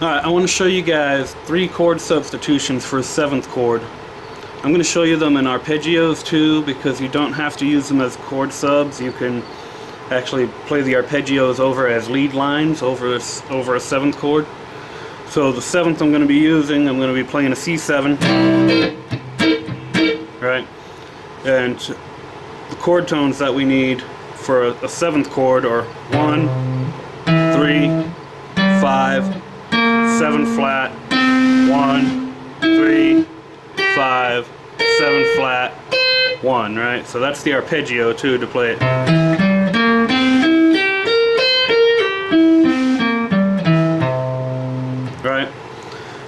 Alright, I want to show you guys 3 chord substitutions for 7th chord. I'm going to show you them in arpeggios too, because you don't have to use them as chord subs. You can actually play the arpeggios over as lead lines over a 7th chord. So the 7th I'm going to be using, I'm going to be playing a C7, right? And the chord tones that we need for a 7th chord are 1, 3, 5, 7 flat, 1, 3, 5, 7 flat, 1, right? So that's the arpeggio too, to play it. Right?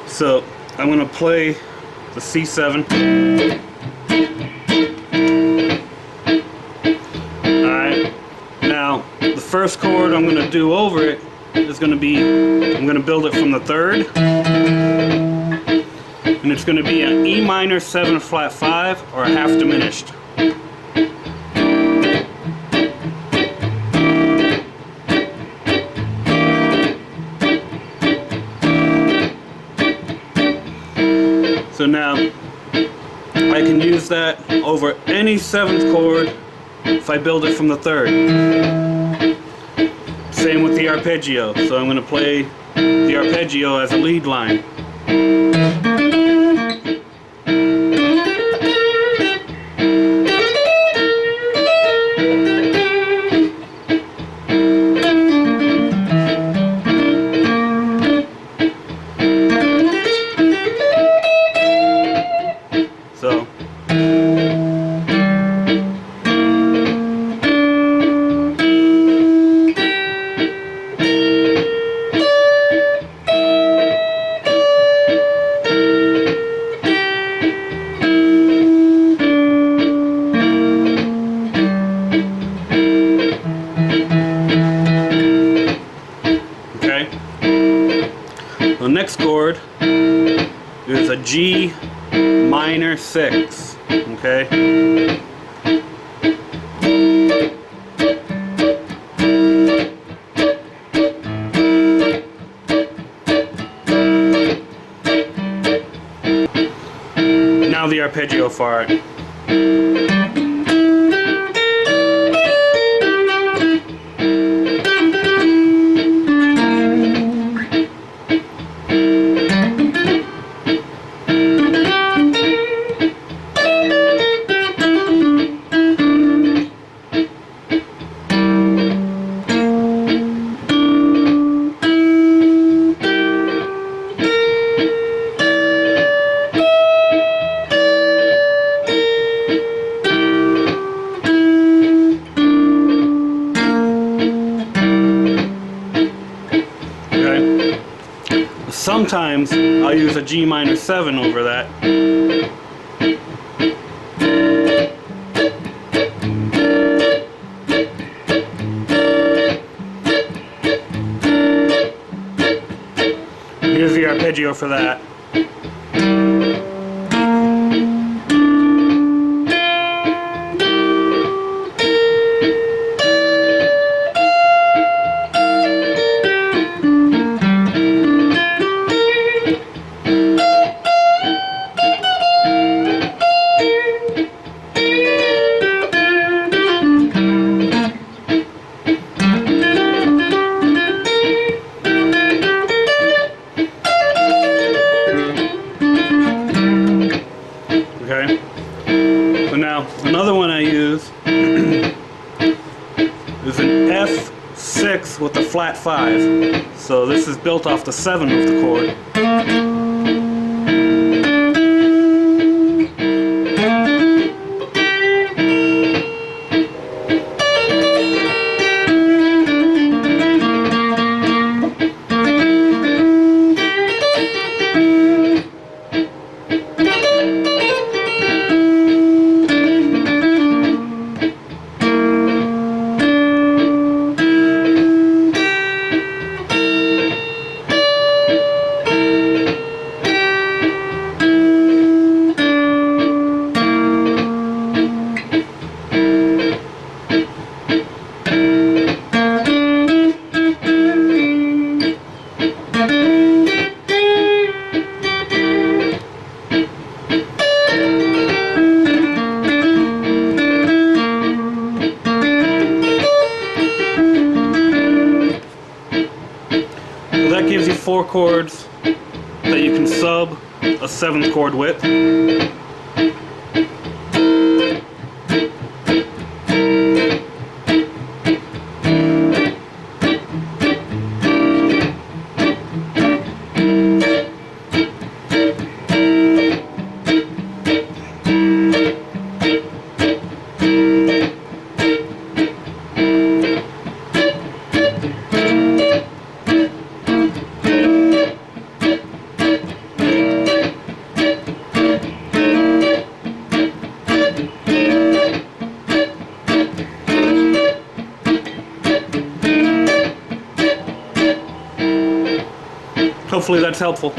So I'm going to play the C7. Alright, now the first chord I'm going to do over it is going to be, I'm going to build it from the 3rd, and it's going to be an E minor 7 flat 5 or a half diminished. So now I can use that over any 7th chord if I build it from the 3rd. Same with the arpeggio, so I'm going to play the arpeggio as a lead line. So the next chord is a G minor 6, okay? Now the arpeggio for it. Sometimes I'll use a G minor 7 over that. Here's the arpeggio for that. Okay, so now another one I use is an F6 with a flat 5. So this is built off the 7 of the chord. 4 chords that you can sub a 7th chord with. Hopefully that's helpful.